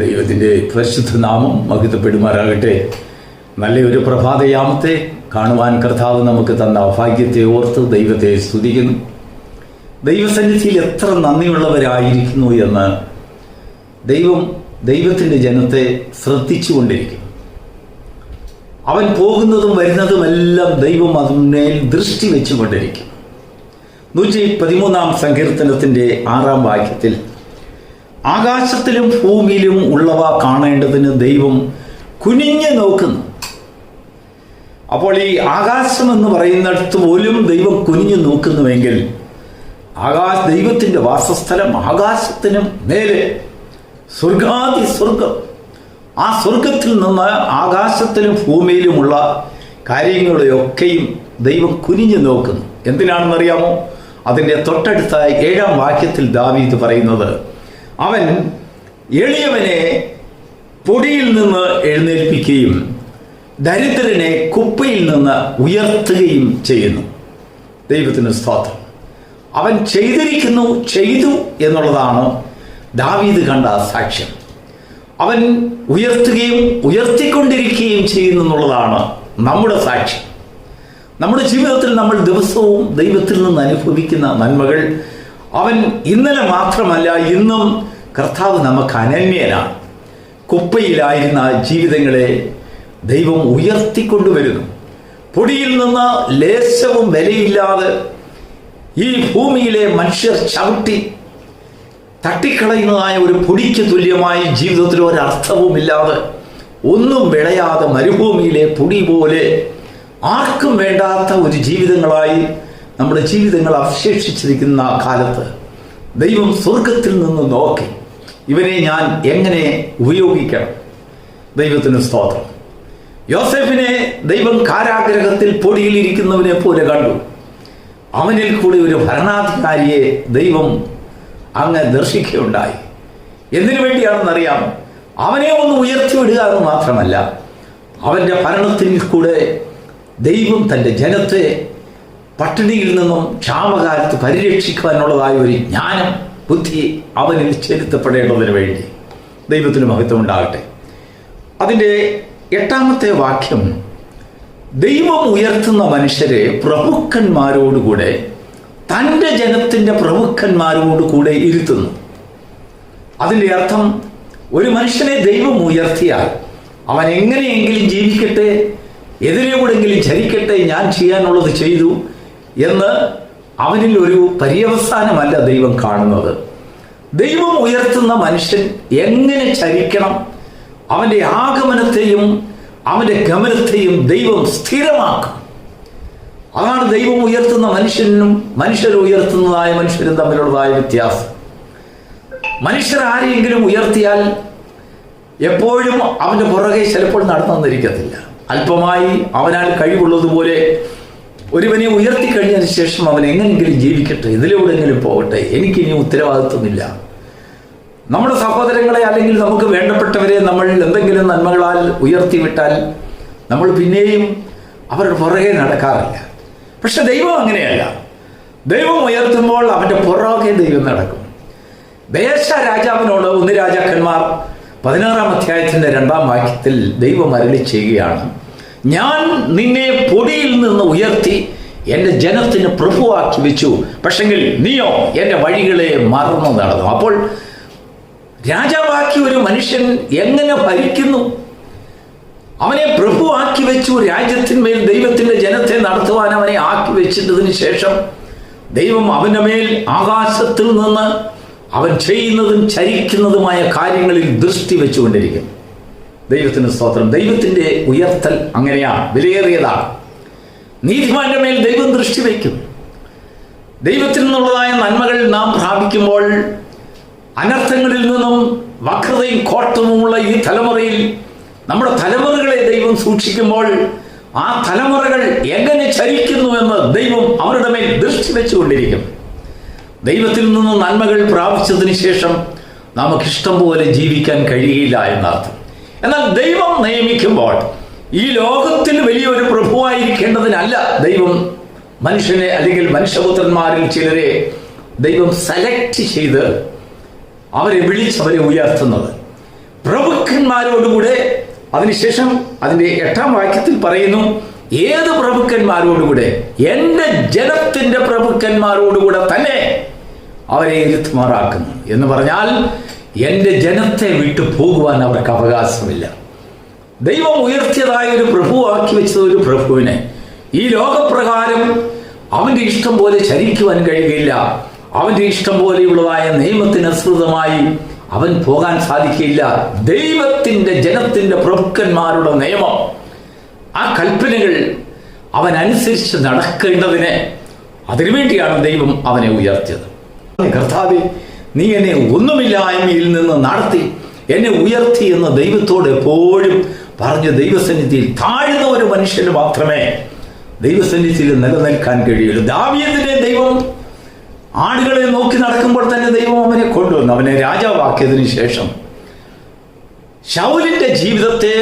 ദൈവത്തിൻ്റെ പരിശുദ്ധ നാമം മഹത്വപ്പെടുമാറാകട്ടെ. നല്ലൊരു പ്രഭാതയാമത്തെ കാണുവാൻ കർത്താവ് നമുക്ക് തന്ന ഭാഗ്യത്തെ ഓർത്ത് ദൈവത്തെ സ്തുതിക്കുന്നു. ദൈവസന്നിധിയിൽ എത്ര നന്ദിയുള്ളവരായിരിക്കുന്നു എന്ന് ദൈവത്തിൻ്റെ ജനത്തെ ശ്രദ്ധിച്ചുകൊണ്ടിരിക്കും. അവൻ പോകുന്നതും വരുന്നതുമെല്ലാം ദൈവം അതിന്മേൽ ദൃഷ്ടി വെച്ചുകൊണ്ടിരിക്കും. 113 സങ്കീർത്തനത്തിൻ്റെ 6 വാക്യത്തിൽ ആകാശത്തിലും ഭൂമിയിലും ഉള്ളവ കാണേണ്ടതിന് ദൈവം കുനിഞ്ഞു നോക്കുന്നു. അപ്പോൾ ഈ ആകാശം എന്ന് പറയുന്നിടത്ത് പോലും ദൈവം കുനിഞ്ഞു നോക്കുന്നുവെങ്കിൽ ദൈവത്തിൻ്റെ വാസസ്ഥലം ആകാശത്തിനും മേലെ സ്വർഗാതി സ്വർഗം, ആ സ്വർഗത്തിൽ നിന്ന് ആകാശത്തിലും ഭൂമിയിലുമുള്ള കാര്യങ്ങളെയൊക്കെയും ദൈവം കുനിഞ്ഞു നോക്കുന്നു. എന്തിനാണെന്നറിയാമോ? അതിൻ്റെ തൊട്ടടുത്ത 7 വാക്യത്തിൽ ദാവീദ് പറയുന്നത്, അവൻ എളിയവനെ പൊടിയിൽ നിന്ന് എഴുന്നേൽപ്പിക്കുകയും ദരിദ്രനെ കുപ്പയിൽ നിന്ന് ഉയർത്തുകയും ചെയ്യുന്നു. ദൈവത്തിന് സ്തോത്രം. അവൻ ചെയ്തു എന്നുള്ളതാണ് ദാവീദ് കണ്ട സാക്ഷ്യം. അവൻ ഉയർത്തുകയും ഉയർത്തിക്കൊണ്ടിരിക്കുകയും ചെയ്യുന്നു എന്നുള്ളതാണ് നമ്മുടെ സാക്ഷ്യം. നമ്മുടെ ജീവിതത്തിൽ നമ്മൾ ദിവസവും ദൈവത്തിൽ നിന്ന് അനുഭവിക്കുന്ന നന്മകൾ അവൻ ഇന്നലെ മാത്രമല്ല ഇന്നും കർത്താവ് നമുക്ക് അനന്യനാണ്. കുപ്പയിലായിരുന്ന ജീവിതങ്ങളെ ദൈവം ഉയർത്തിക്കൊണ്ടുവരുന്നു. പൊടിയിൽ നിന്ന് ലേശവും വിലയില്ലാതെ ഈ ഭൂമിയിലെ മനുഷ്യർ ചവിട്ടി തട്ടിക്കളയുന്നതായ ഒരു പൊടിക്ക് തുല്യമായ ജീവിതത്തിൽ ഒരർത്ഥവുമില്ലാതെ ഒന്നും വിളയാതെ മരുഭൂമിയിലെ പൊടി പോലെ ആർക്കും വേണ്ടാത്ത ഒരു ജീവിതങ്ങളായി നമ്മുടെ ജീവിതങ്ങൾ അവശേഷിച്ചിരിക്കുന്ന കാലത്ത് ദൈവം സ്വർഗത്തിൽ നിന്ന് നോക്കി ഇവനെ ഞാൻ എങ്ങനെ ഉപയോഗിക്കണം. ദൈവത്തിന് സ്തോത്രം. യോസേഫിനെ ദൈവം കാരാഗ്രഹത്തിൽ പൊടിയിലിരിക്കുന്നവനെ പോലെ കണ്ടു. അവനിൽ കൂടി ഒരു ഭരണാധികാരിയെ ദൈവം അങ്ങ് ദർശിക്കുകയുണ്ടായി. എന്തിനു വേണ്ടിയാണെന്നറിയാം? അവനെ ഒന്ന് ഉയർത്തിവിടുക എന്ന് മാത്രമല്ല, അവൻ്റെ ഭരണത്തിൽ കൂടെ ദൈവം തൻ്റെ ജനത്തെ പട്ടിണിയിൽ നിന്നും ക്ഷാമകാലത്ത് പരിരക്ഷിക്കുവാനുള്ളതായ ഒരു ജ്ഞാനം, ബുദ്ധി അവനിൽ ചെലുത്തപ്പെടേണ്ടതിന് വേണ്ടി. ദൈവത്തിന് മഹത്വം ഉണ്ടാകട്ടെ. അതിൻ്റെ 8 വാക്യം, ദൈവം ഉയർത്തുന്ന മനുഷ്യരെ പ്രഭുക്കന്മാരോടുകൂടെ തൻ്റെ ജനത്തിൻ്റെ പ്രഭുക്കന്മാരോടുകൂടെ ഇരുത്തുന്നു. അതിൻ്റെ അർത്ഥം, ഒരു മനുഷ്യനെ ദൈവം ഉയർത്തിയാൽ അവൻ എങ്ങനെയെങ്കിലും ജീവിക്കട്ടെ, എതിരെകൂടെങ്കിലും ചരിക്കട്ടെ, ഞാൻ ചെയ്യാനുള്ളത് ചെയ്തു എന്ന് അവനിൽ ഒരു പര്യവസാനമല്ല ദൈവം കാണുന്നത്. ദൈവം ഉയർത്തുന്ന മനുഷ്യൻ എങ്ങനെ ചരിക്കണം, അവൻ്റെ ആഗമനത്തെയും അവൻ്റെ ഗമനത്തെയും ദൈവം സ്ഥിരമാക്കും. അതാണ് ദൈവം ഉയർത്തുന്ന മനുഷ്യനും മനുഷ്യർ ഉയർത്തുന്നതായ മനുഷ്യരും തമ്മിലുള്ളതായ വ്യത്യാസം. മനുഷ്യർ ആരെയെങ്കിലും ഉയർത്തിയാൽ എപ്പോഴും അവൻ്റെ പുറകെ ചിലപ്പോൾ നടന്നിരിക്കത്തില്ല. അല്പമായി അവനാൽ കഴിവുള്ളതുപോലെ ഒരുവനെ ഉയർത്തിക്കഴിഞ്ഞതിന് ശേഷം അവൻ എങ്ങനെയെങ്കിലും ജീവിക്കട്ടെ, ഇതിലൂടെങ്കിലും പോകട്ടെ, എനിക്കിനി ഉത്തരവാദിത്വമില്ല. നമ്മുടെ സഹോദരങ്ങളെ അല്ലെങ്കിൽ നമുക്ക് വേണ്ടപ്പെട്ടവരെ നമ്മൾ എന്തെങ്കിലും നന്മകളാൽ ഉയർത്തിവിട്ടാൽ നമ്മൾ പിന്നെയും അവരുടെ പുറകെ നടക്കാറില്ല. പക്ഷെ ദൈവം അങ്ങനെയല്ല. ദൈവം ഉയർത്തുമ്പോൾ അവൻ്റെ പുറകെ ദൈവം നടക്കും. ബേശ രാജാവിനോട് 1 രാജാക്കന്മാർ 16 അധ്യായത്തിൻ്റെ 2 വാക്യത്തിൽ ദൈവം അരുളി ചെയ്യുകയാണ്, ഞാൻ നിന്നെ പൊടിയിൽ നിന്ന് ഉയർത്തി എൻ്റെ ജനത്തിന് പ്രഭുവാക്കി വെച്ചു, പക്ഷെങ്കിൽ നീയോ എൻ്റെ വഴികളെ മറന്നു നടന്നു. അപ്പോൾ രാജാവാക്കി ഒരു മനുഷ്യൻ എങ്ങനെ ഭരിക്കുന്നു? അവനെ പ്രഭുവാക്കി വെച്ചു. രാജ്യത്തിന്മേൽ ദൈവത്തിൻ്റെ ജനത്തെ നടത്തുവാൻ അവനെ ആക്കി വെച്ചിട്ടതിന് ശേഷം ദൈവം അവൻ്റെ മേൽ ആകാശത്തിൽ നിന്ന് അവൻ ചെയ്യുന്നതും ചരിക്കുന്നതുമായ കാര്യങ്ങളിൽ ദൃഷ്ടി വെച്ചുകൊണ്ടിരിക്കും. ദൈവത്തിന് സ്തോത്രം. ദൈവത്തിൻ്റെ ഉയർത്തൽ അങ്ങനെയാണ്, വിലയേറിയതാണ്. നീതിമാന്റെ മേൽ ദൈവം ദൃഷ്ടി വയ്ക്കും. ദൈവത്തിൽ നിന്നുള്ളതായ നന്മകൾ നാം പ്രാപിക്കുമ്പോൾ അനർത്ഥങ്ങളിൽ നിന്നും വക്രതയും കോട്ടവുമുള്ള ഈ തലമുറയിൽ നമ്മുടെ തലമുറകളെ ദൈവം സൂക്ഷിക്കുമ്പോൾ ആ തലമുറകൾ എങ്ങനെ ചരിക്കുന്നുവെന്ന് ദൈവം അവരുടെ മേൽ ദൃഷ്ടി വെച്ചുകൊണ്ടിരിക്കും. ദൈവത്തിൽ നിന്ന് നന്മകൾ പ്രാപിച്ചതിന് ശേഷം നമുക്കിഷ്ടം പോലെ ജീവിക്കാൻ കഴിയില്ല എന്നർത്ഥം. എന്നാൽ ദൈവം നിയമിക്കുമ്പോൾ ഈ ലോകത്തിൽ വലിയൊരു പ്രഭുവായിരിക്കേണ്ടതിനല്ല ദൈവം മനുഷ്യനെ അല്ലെങ്കിൽ മനുഷ്യപുത്രന്മാരിൽ ചിലരെ ദൈവം സെലക്ട് ചെയ്ത് അവരെ വിളിച്ചവരെ ഉയർത്തുന്നത്. പ്രഭുക്കന്മാരോടുകൂടെ. അതിനുശേഷം അതിന്റെ 8-ാം വാക്യത്തിൽ പറയുന്നു, ഏത് പ്രഭുക്കന്മാരോടുകൂടെ? എൻ്റെ ജനത്തിന്റെ പ്രഭുക്കന്മാരോടുകൂടെ തന്നെ അവരെ ഇരുത്തുമാറാക്കുന്നു. എന്ന് പറഞ്ഞാൽ എൻ്റെ ജനത്തെ വിട്ടു പോകുവാൻ അവർക്ക് അവകാശമില്ല. ദൈവം ഉയർത്തിയതായ ഒരു പ്രഭു ആക്കി വെച്ചത് ഒരു പ്രഭുവിനെ ഈ ലോകപ്രകാരം അവന്റെ ഇഷ്ടം പോലെ ചരിക്കുവാൻ കഴിയുകയില്ല. അവന്റെ ഇഷ്ടം പോലെയുള്ളതായ നിയമത്തിനനുസൃതമായി അവൻ പോകാൻ സാധിക്കില്ല. ദൈവത്തിന്റെ ജനത്തിന്റെ പ്രഭുക്കന്മാരുടെ നിയമം, ആ കൽപ്പനകൾ അവൻ അനുസരിച്ച് നടക്കേണ്ടതിന് അതിനുവേണ്ടിയാണ് ദൈവം അവനെ ഉയർത്തിയത്. കർത്താവേ, നീ എന്നെ ഒന്നുമില്ലായ്മയിൽ നിന്ന് നടത്തി എന്നെ ഉയർത്തി എന്ന് ദൈവത്തോട് എപ്പോഴും പറഞ്ഞ് ദൈവസന്നിധിയിൽ താഴ്ന്ന ഒരു മനുഷ്യന് മാത്രമേ ദൈവസന്നിധിയിൽ നിലനിൽക്കാൻ കഴിയുള്ളൂ. ദാവീദിനെ ദൈവം ആടുകളെ നോക്കി നടക്കുമ്പോൾ തന്നെ ദൈവം അവനെ കൊണ്ടുവന്നു. അവനെ രാജാവാക്കിയതിനു ശേഷം ശൗലിന്റെ ജീവിതത്തെ,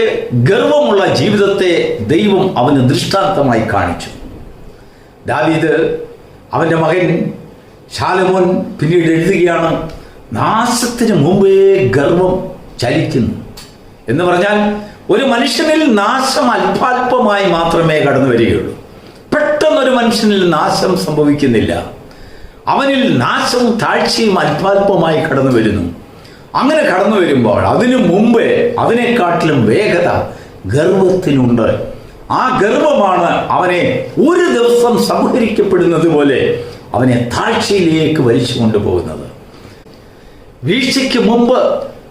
ഗർവമുള്ള ജീവിതത്തെ ദൈവം അവന് ദൃഷ്ടാന്തമായി കാണിച്ചു. ദാവീദ്, അവന്റെ മകൻ ശാലോമോൻ പിന്നീട് എഴുതുകയാണ്, നാശത്തിന് മുമ്പേ ഗർവം ചലിക്കുന്നു. എന്ന് പറഞ്ഞാൽ ഒരു മനുഷ്യനിൽ നാശം അല്പാൽപമായി മാത്രമേ കടന്നു വരികയുള്ളൂ. പെട്ടെന്നൊരു മനുഷ്യനിൽ നാശം സംഭവിക്കുന്നില്ല. അവനിൽ നാശവും താഴ്ചയും അല്പാൽപമായി കടന്നു വരുന്നു. അങ്ങനെ കടന്നു വരുമ്പോൾ അതിനു മുമ്പേ അതിനെക്കാട്ടിലും വേഗത ഗർവത്തിനുണ്ട്. ആ ഗർവമാണ് അവനെ ഒരു ദിവസം സംഹരിക്കപ്പെടുന്നത് പോലെ അവനെ താഴ്ചയിലേക്ക് വലിച്ചു കൊണ്ടുപോകുന്നത്. വീഴ്ചയ്ക്ക് മുമ്പ്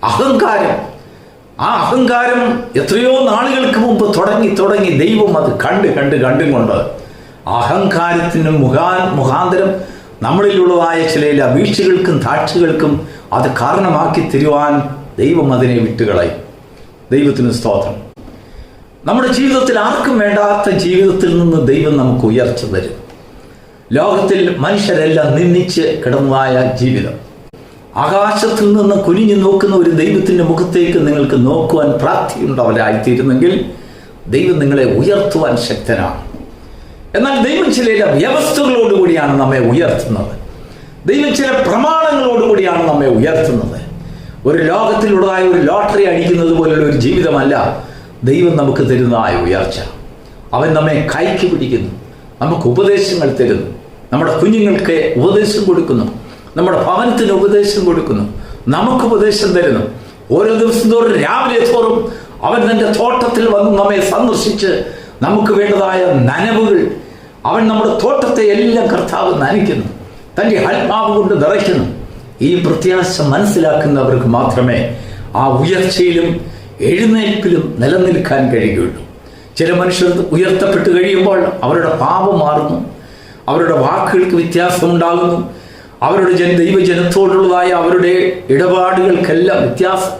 അഹങ്കാരം, ആ അഹങ്കാരം എത്രയോ നാളുകൾക്ക് മുമ്പ് തുടങ്ങി ദൈവം അത് കണ്ടും കൊണ്ട് അഹങ്കാരത്തിന് മുഖാന്തരം നമ്മളിലുള്ളതായ ചില വീഴ്ചകൾക്കും താഴ്ചകൾക്കും അത് കാരണമാക്കി തരുവാൻ ദൈവം അതിനെ വിട്ടുകളയും. ദൈവത്തിന് സ്തോത്രം. നമ്മുടെ ജീവിതത്തിൽ ആർക്കും വേണ്ടാത്ത ജീവിതത്തിൽ നിന്ന് ദൈവം നമുക്ക് ഉയർച്ച തരും. ലോകത്തിൽ മനുഷ്യരെല്ലാം നിന്ദിച്ച് കിടന്നതായ ജീവിതം, ആകാശത്തിൽ നിന്ന് കുനിഞ്ഞു നോക്കുന്ന ഒരു ദൈവത്തിന്റെ മുഖത്തേക്ക് നിങ്ങൾക്ക് നോക്കുവാൻ പ്രാപ്തിയുണ്ടവരായിത്തീരുന്നെങ്കിൽ ദൈവം നിങ്ങളെ ഉയർത്തുവാൻ ശക്തനാണ്. എന്നാൽ ദൈവം ചില വ്യവസ്ഥകളോടുകൂടിയാണ് നമ്മെ ഉയർത്തുന്നത്. ദൈവം ചില പ്രമാണങ്ങളോടുകൂടിയാണ് നമ്മെ ഉയർത്തുന്നത്. ഒരു ലോകത്തിലുള്ളതായ ഒരു ലോട്ടറി അടിക്കുന്നത് പോലുള്ള ഒരു ജീവിതമല്ല ദൈവം നമുക്ക് തരുന്നതായ ഉയർച്ച. അവൻ നമ്മെ കൈക്ക് പിടിക്കുന്നു, നമുക്ക് ഉപദേശങ്ങൾ തരുന്നു, നമ്മുടെ കുഞ്ഞുങ്ങൾക്ക് ഉപദേശം കൊടുക്കുന്നു, നമ്മുടെ ഭവനത്തിന് ഉപദേശം കൊടുക്കുന്നു, നമുക്ക് ഉപദേശം തരുന്നു. ഓരോ ദിവസം തോറും രാവിലെ തോറും അവൻ തൻ്റെ തോട്ടത്തിൽ വന്ന് നമ്മെ സന്ദർശിച്ച് നമുക്ക് വേണ്ടതായ നനവുകൾ, അവൻ നമ്മുടെ തോട്ടത്തെ എല്ലാം കർത്താവ് നനയ്ക്കുന്നു, തൻ്റെ ആത്മാവ് കൊണ്ട് നിറയ്ക്കുന്നു. ഈ പ്രത്യാശ മനസ്സിലാക്കുന്നവർക്ക് മാത്രമേ ആ ഉയർച്ചയിലും എഴുന്നേൽപ്പിലും നിലനിൽക്കാൻ കഴിയുകയുള്ളൂ. ചില മനുഷ്യർ ഉയർത്തപ്പെട്ട് കഴിയുമ്പോൾ അവരുടെ പാപം മാറുന്നു, അവരുടെ വാക്കുകൾക്ക് വ്യത്യാസമുണ്ടാകുന്നു, അവരുടെ ദൈവജനത്തോടുള്ളതായ അവരുടെ ഇടപാടുകൾക്കെല്ലാം വ്യത്യാസം.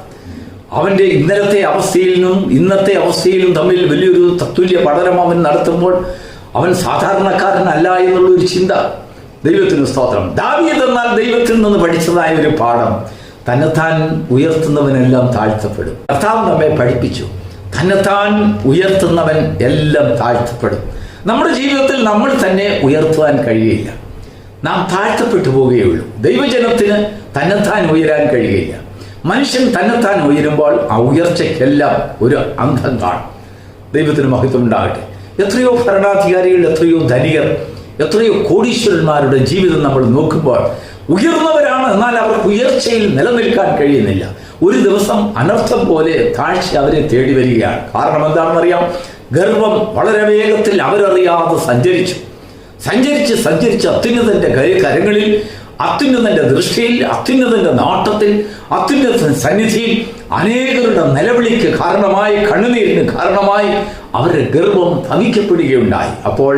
അവൻ്റെ ഇന്നലത്തെ അവസ്ഥയിലും ഇന്നത്തെ അവസ്ഥയിലും തമ്മിൽ വലിയൊരു തത്തുല്യ പഠനം അവൻ നടത്തുമ്പോൾ അവൻ സാധാരണക്കാരനല്ല എന്നുള്ളൊരു ചിന്ത. ദൈവത്തിന് സ്തോത്രം. ദാവീദ് എന്നാൽ ദൈവത്തിൽ നിന്ന് പഠിച്ചതായ ഒരു പാഠം, തന്നെത്താൻ ഉയർത്തുന്നവനെല്ലാം താഴ്ത്തപ്പെടും. കർത്താവ് നമ്മെ പഠിപ്പിച്ചു, തന്നെത്താൻ ഉയർത്തുന്നവൻ എല്ലാം താഴ്ത്തപ്പെടും. നമ്മുടെ ജീവിതത്തിൽ നമ്മൾ തന്നെ ഉയർത്തുവാൻ കഴിയില്ല, നാം താഴ്ത്തപ്പെട്ടു പോവുകയുള്ളൂ. ദൈവജനത്തിന് തന്നെത്താൻ ഉയരാൻ കഴിയില്ല. മനുഷ്യൻ തന്നെത്താൻ ഉയരുമ്പോൾ ആ ഉയർച്ചയ്ക്കെല്ലാം ഒരു അന്തം കാണും. ദൈവത്തിന് മഹത്വം ഉണ്ടാകട്ടെ. എത്രയോ ഭരണാധികാരികൾ, എത്രയോ ധനികർ, എത്രയോ കോടീശ്വരന്മാരുടെ ജീവിതം നമ്മൾ നോക്കുമ്പോൾ ഉയർന്നവരാണ്, എന്നാൽ അവർക്ക് ഉയർച്ചയിൽ നിലനിൽക്കാൻ കഴിയുന്നില്ല. ഒരു ദിവസം അനർത്ഥം പോലെ താഴ്ച അവരെ തേടി വരികയാണ്. കാരണം എന്താണെന്നറിയാം? ഗർവം വളരെ വേഗത്തിൽ അവരറിയാതെ സഞ്ചരിച്ച് അത്യുന്നതന്റെ കരങ്ങളിൽ, അത്യുന്നതന്റെ ദൃഷ്ടിയിൽ, അത്യുന്നതന്റെ നാട്ടത്തിൽ, അത്യുന്നതന്റെ സന്നിധിയിൽ അനേകരുടെ നിലവിളിക്ക് കാരണമായി, കണ്ണുനീരിന് കാരണമായി അവരുടെ ഗർവം ഭവിക്കപ്പെടുകയുണ്ടായി. അപ്പോൾ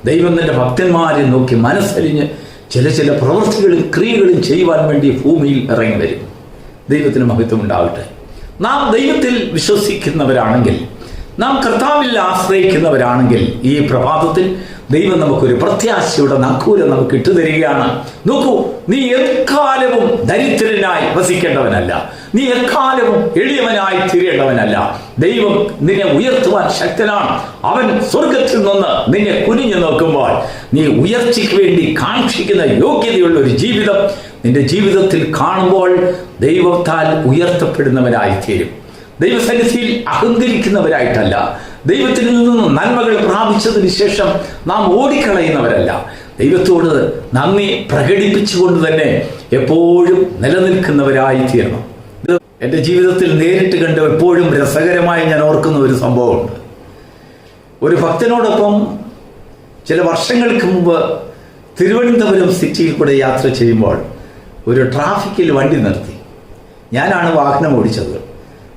ദൈവം തന്റെ ഭക്തന്മാരെ നോക്കി മനസ്സലിഞ്ഞ് ചില പ്രവൃത്തികളും ക്രിയകളും ചെയ്യുവാൻ വേണ്ടി ഭൂമിയിൽ ഇറങ്ങി വരും. ദൈവത്തിന് മഹത്വം ഉണ്ടാവട്ടെ. നാം ദൈവത്തിൽ വിശ്വസിക്കുന്നവരാണെങ്കിൽ, നാം കർത്താവിൽ ആശ്രയിക്കുന്നവരാണെങ്കിൽ, ഈ പ്രഭാതത്തിൽ ദൈവം നമുക്കൊരു പ്രത്യാശയുടെ നങ്കൂരം നമുക്ക് ഇട്ടുതരികയാണ്. നോക്കൂ, നീ എക്കാലവും ദരിദ്രനായി വസിക്കേണ്ടവനല്ല, നീ എക്കാലവും എളിയവനായി തീരേണ്ടവനല്ല. ദൈവം നിന്നെ ഉയർത്തുവാൻ ശക്തനാണ്. അവൻ സ്വർഗത്തിൽ നിന്ന് നിന്നെ കുനിഞ്ഞു നോക്കുമ്പോൾ നീ ഉയർച്ചയ്ക്ക് വേണ്ടി കാക്ഷിക്കുന്ന യോഗ്യതയുള്ള ഒരു ജീവിതം നിന്റെ ജീവിതത്തിൽ കാണുമ്പോൾ ദൈവത്താൽ ഉയർത്തപ്പെടുന്നവരായിത്തീരും. ദൈവസന്നിധിയിൽ അഹങ്കരിക്കുന്നവരായിട്ടല്ല, ദൈവത്തിൽ നിന്ന് നന്മകൾ പ്രാപിച്ചതിന് ശേഷം നാം ഓടിക്കളയുന്നവരല്ല, ദൈവത്തോട് നന്ദി പ്രകടിപ്പിച്ചുകൊണ്ട് തന്നെ എപ്പോഴും നിലനിൽക്കുന്നവരായി തീരണം. ഇത് എൻ്റെ ജീവിതത്തിൽ നേരിട്ട് കണ്ട് എപ്പോഴും രസകരമായി ഞാൻ ഓർക്കുന്ന ഒരു സംഭവമുണ്ട്. ഒരു ഭക്തനോടൊപ്പം ചില വർഷങ്ങൾക്ക് മുമ്പ് തിരുവനന്തപുരം സിറ്റിയിൽ കൂടെ യാത്ര ചെയ്യുമ്പോൾ ഒരു ട്രാഫിക്കിൽ വണ്ടി നിർത്തി. ഞാനാണ് വാഹനം ഓടിച്ചത്.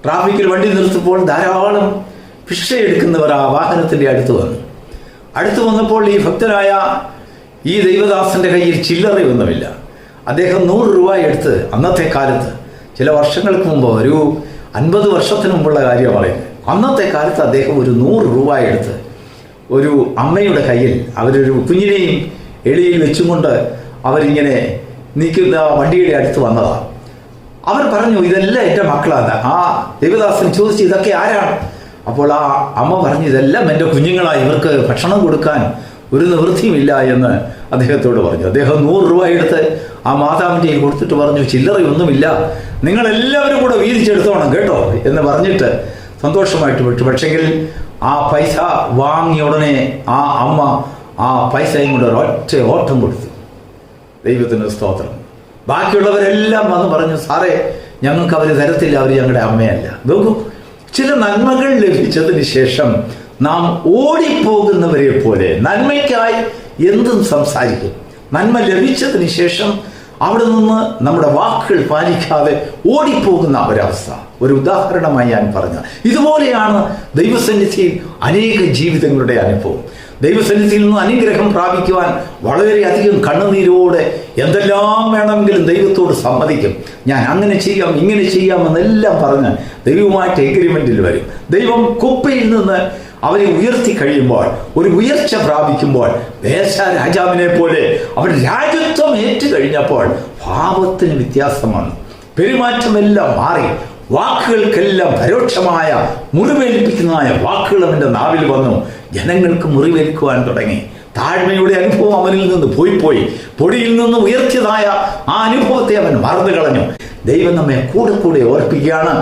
ട്രാഫിക്കിൽ വണ്ടി നിർത്തിയപ്പോൾ ധാരാളം ഭിക്ഷ എടുക്കുന്നവർ ആ വാഹനത്തിൻ്റെ അടുത്ത് വന്നപ്പോൾ ഈ ഭക്തനായ ഈ ദൈവദാസന്റെ കയ്യിൽ ചില്ലറയൊന്നുമില്ല. അദ്ദേഹം 100 രൂപ എടുത്ത്, അന്നത്തെ കാലത്ത് ചില വർഷങ്ങൾക്ക് മുമ്പ്, ഒരു 50 വർഷത്തിന് മുമ്പുള്ള കാര്യം പറയുന്നത്, അന്നത്തെ കാലത്ത് അദ്ദേഹം ഒരു 100 രൂപ എടുത്ത് ഒരു അമ്മയുടെ കയ്യിൽ, അവരൊരു കുഞ്ഞിനെയും എളിയിൽ വെച്ചും കൊണ്ട് അവരിങ്ങനെ നിൽക്കുന്ന വണ്ടിയുടെ അടുത്ത് വന്നതാണ്. അവർ പറഞ്ഞു, ഇതെല്ലാം എൻ്റെ മക്കളാണ്. ആ ദൈവദാസൻ ചോദിച്ചു, ഇതൊക്കെ ആരാണ്? അപ്പോൾ ആ അമ്മ പറഞ്ഞു, ഇതെല്ലാം എൻ്റെ കുഞ്ഞുങ്ങളാണ്, ഇവർക്ക് ഭക്ഷണം കൊടുക്കാൻ ഒരു നിവൃത്തിയുമില്ല എന്ന് അദ്ദേഹത്തോട് പറഞ്ഞു. അദ്ദേഹം 100 രൂപ എടുത്ത് ആ മാതാവിൻ്റെ കൊടുത്തിട്ട് പറഞ്ഞു, ചില്ലറയൊന്നുമില്ല, നിങ്ങളെല്ലാവരും കൂടെ വീതിച്ചെടുത്തോണം കേട്ടോ എന്ന് പറഞ്ഞിട്ട് സന്തോഷമായിട്ട് വിട്ടു. പക്ഷെങ്കിൽ ആ പൈസ വാങ്ങിയ ഉടനെ ആ അമ്മ ആ പൈസയും കൊണ്ട് ഒറ്റ ഓട്ടം കൊടുത്തു. ദൈവത്തിന് സ്തോത്രം. ബാക്കിയുള്ളവരെല്ലാം വന്ന് പറഞ്ഞു, സാറേ ഞങ്ങൾക്ക് അവർ തരത്തില്ല, അവർ ഞങ്ങളുടെ അമ്മയല്ല. നോക്കൂ, ചില നന്മകൾ ലഭിച്ചതിന് ശേഷം നാം ഓടിപ്പോകുന്നവരെ പോലെ നന്മയ്ക്കായി എന്തും സംസാരിക്കും. നന്മ ലഭിച്ചതിന് ശേഷം അവിടെ നിന്ന് നമ്മുടെ വാക്കുകൾ പാലിക്കാതെ ഓടിപ്പോകുന്ന ഒരവസ്ഥ ഒരു ഉദാഹരണമായി ഞാൻ പറഞ്ഞു. ഇതുപോലെയാണ് ദൈവസന്നിധിയിൽ അനേക ജീവിതങ്ങളുടെ അനുഭവം. ദൈവസന്നിധിയിൽ നിന്ന് അനുഗ്രഹം പ്രാപിക്കുവാൻ വളരെയധികം കണ്ണുനീരോടെ എന്തെല്ലാം വേണമെങ്കിലും ദൈവത്തോട് സമ്മതിക്കും. ഞാൻ അങ്ങനെ ചെയ്യാം, ഇങ്ങനെ ചെയ്യാമെന്നെല്ലാം പറഞ്ഞ് ദൈവവുമായിട്ട് എഗ്രിമെന്റിൽ വരും. ദൈവം കുപ്പയിൽ നിന്ന് അവരെ ഉയർത്തി കഴിയുമ്പോൾ, ഒരു ഉയർച്ച പ്രാപിക്കുമ്പോൾ, ദേശ രാജാവിനെ പോലെ അവർ രാജ്യത്വം ഏറ്റു കഴിഞ്ഞപ്പോൾ ഭാവത്തിന് വ്യത്യാസം വന്നു. പെരുമാറ്റമെല്ലാം മാറി. വാക്കുകൾക്കെല്ലാം പരോക്ഷമായ മുറിവേൽപ്പിക്കുന്നതായ വാക്കുകൾ അവൻ്റെ നാവിൽ വന്നു. ജനങ്ങൾക്ക് മുറിവേൽക്കുവാൻ തുടങ്ങി. താഴ്മയുടെ അനുഭവം അവനിൽ നിന്ന് പോയി പൊടിയിൽ നിന്ന് ഉയർത്തിയതായ ആ അനുഭവത്തെ അവൻ മറന്നു കളഞ്ഞു. ദൈവം നമ്മെ കൂടെ ഓർപ്പിക്കുകയാണ്,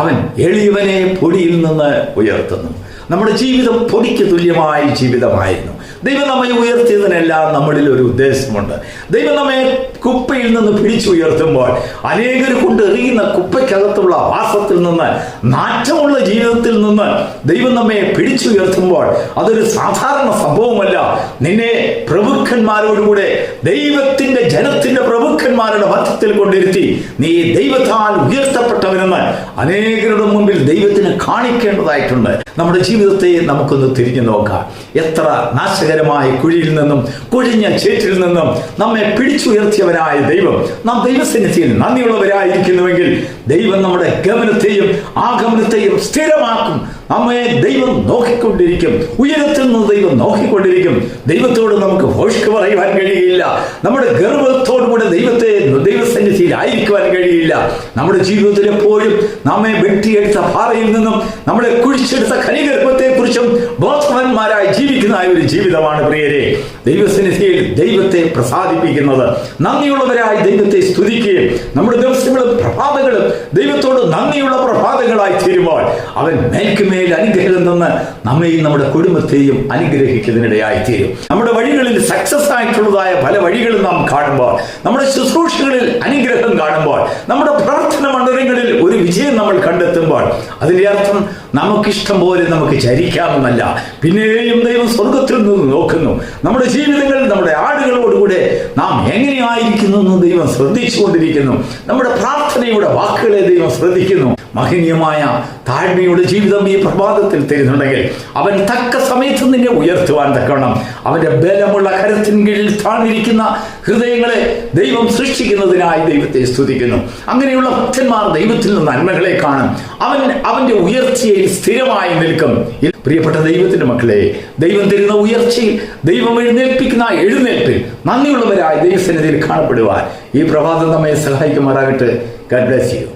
അവൻ എളിയവനെ പൊടിയിൽ നിന്ന് ഉയർത്തുന്നു. നമ്മുടെ ജീവിതം പൊടിക്ക് തുല്യമായ ജീവിതമായിരുന്നു. ദൈവം നമ്മെ ഉയർത്തിയതിനെല്ലാം നമ്മളിൽ ഒരു ഉദ്ദേശമുണ്ട്. ദൈവം നമ്മെ കുപ്പയിൽ നിന്ന് പിടിച്ചുയർത്തുമ്പോൾ, അനേകർ കൊണ്ട് എറിയുന്ന കുപ്പയ്ക്കകത്തുള്ള വാസത്തിൽ നിന്ന്, നാറ്റമുള്ള ജീവിതത്തിൽ നിന്ന് ദൈവം നമ്മെ പിടിച്ചുയർത്തുമ്പോൾ അതൊരു സാധാരണ സംഭവമല്ല. നിന്നെ പ്രഭുക്കന്മാരോടുകൂടെ ദൈവത്തിന്റെ ജനത്തിന്റെ പ്രഭുക്കന്മാരുടെ മധ്യത്തിൽ കൊണ്ടിരുത്തി നീ ദൈവത്താൽ ഉയർത്തപ്പെട്ടവനെന്ന് അനേകരുടെ മുമ്പിൽ ദൈവത്തിന് കാണിക്കേണ്ടതായിട്ടുണ്ട്. നമ്മുടെ ജീവിതത്തെ നമുക്കൊന്ന് തിരിഞ്ഞു നോക്കാം. എത്ര നാശകരമായ കുഴിയിൽ നിന്നും കുഴിഞ്ഞ ചേറ്റിൽ നിന്നും നമ്മെ പിടിച്ചുയർത്തിയവനായ ദൈവം, നാം ദൈവസന്നിധിയിൽ നന്ദിയുള്ളവരായിരിക്കുന്നുവെങ്കിൽ ദൈവം നമ്മുടെ ഗമനത്തെയും ആഗമനത്തെയും സ്ഥിരമാക്കും. നമ്മെ ദൈവം നോക്കിക്കൊണ്ടിരിക്കും. ഉയരത്തിൽ നിന്ന് ദൈവം നോക്കിക്കൊണ്ടിരിക്കും. ദൈവത്തോട് നമുക്ക് ഭോഷ്ക്ക് പറയുവാൻ കഴിയില്ല. നമ്മുടെ ഗർവത്തോടുകൂടെ ദൈവസന്നിധിയിൽ ആയിരിക്കുവാൻ കഴിയില്ല. നമ്മുടെ ജീവിതത്തിൽ എപ്പോഴും നമ്മെ വെട്ടിയെടുത്ത പാറയിൽ നിന്നും നമ്മളെ കുഴിച്ചെടുത്ത ഖനിഗർഭത്തെ കുറിച്ചും ബോധവാന്മാരായി ജീവിക്കുന്ന ഒരു ജീവിതമാണ് പ്രിയരെ ദൈവസന്നിധിയിൽ ദൈവത്തെ പ്രസാദിപ്പിക്കുന്നത്. നന്ദിയുള്ളവരായി ദൈവത്തെ സ്തുതിക്കുകയും നമ്മുടെ ദിവസങ്ങളും പ്രഭാതങ്ങളും ദൈവത്തോട് നന്ദിയുള്ള പ്രഭാതങ്ങളായി തീരുമ്പോൾ അവൻ മേൽക്കുമേൽ അനുഗ്രഹം തന്ന് നമ്മെയും നമ്മുടെ കുടുംബത്തെയും അനുഗ്രഹിക്കുന്നതിനിടയായി തീരും. നമ്മുടെ വഴികളിൽ സക്സസ് ആയിട്ടുള്ളതായ പല വഴികളും നാം കാണുമ്പോൾ, നമ്മുടെ ശുശ്രൂഷകളിൽ അനുഗ്രഹം കാണുമ്പോൾ, നമ്മുടെ പ്രാർത്ഥന മണ്ഡലങ്ങളിൽ ഒരു വിജയം നമ്മൾ കണ്ടെത്തുമ്പോൾ അതിന്റെ അർത്ഥം നമുക്കിഷ്ടം പോലെ നമുക്ക് ചരിക്കാമെന്നല്ല. പിന്നെയും ദൈവം സ്വർഗത്തിൽ നിന്ന് നോക്കുന്നു. നമ്മുടെ ജീവിതങ്ങൾ, നമ്മുടെ ആടുകളോടുകൂടെ നാം എങ്ങനെയായിരിക്കുന്നു എന്ന് ദൈവം ശ്രദ്ധിച്ചുകൊണ്ടിരിക്കുന്നു. നമ്മുടെ പ്രാർത്ഥനയുടെ വാക്കുകളെ ദൈവം ശ്രദ്ധിക്കുന്നു. മഹനീയമായ താഴ്മയുടെ ജീവിതം ഈ പ്രഭാതത്തിൽ തരുന്നുണ്ടെങ്കിൽ അവൻ തക്ക സമയത്ത് നിന്നെ ഉയർത്തുവാൻ തക്കണം. അവന്റെ ബലമുള്ള കരത്തിന് കീഴിൽ താഴ്ന്നിരിക്കുന്ന ഹൃദയങ്ങളെ ദൈവം സൃഷ്ടിക്കുന്നതിനായി ദൈവത്തെ സ്തുതിക്കുന്നു. അങ്ങനെയുള്ള ഭക്തന്മാർ ദൈവത്തിൽ നിന്ന് നന്മകളെ കാണും. അവന്റെ ഉയർച്ചയിൽ സ്ഥിരമായി നിൽക്കും. പ്രിയപ്പെട്ട ദൈവത്തിന്റെ മക്കളെ, ദൈവം തരുന്ന ഉയർച്ചയിൽ, ദൈവം എഴുന്നേൽപ്പിക്കുന്ന എഴുന്നേൽപ്പിൽ നന്ദിയുള്ളവരായി ദൈവസന്നിധിയിൽ കാണപ്പെടുവാൻ ഈ പ്രഭാതം നമ്മെ സഹായിക്കുമാറാകട്ടെ. God bless you.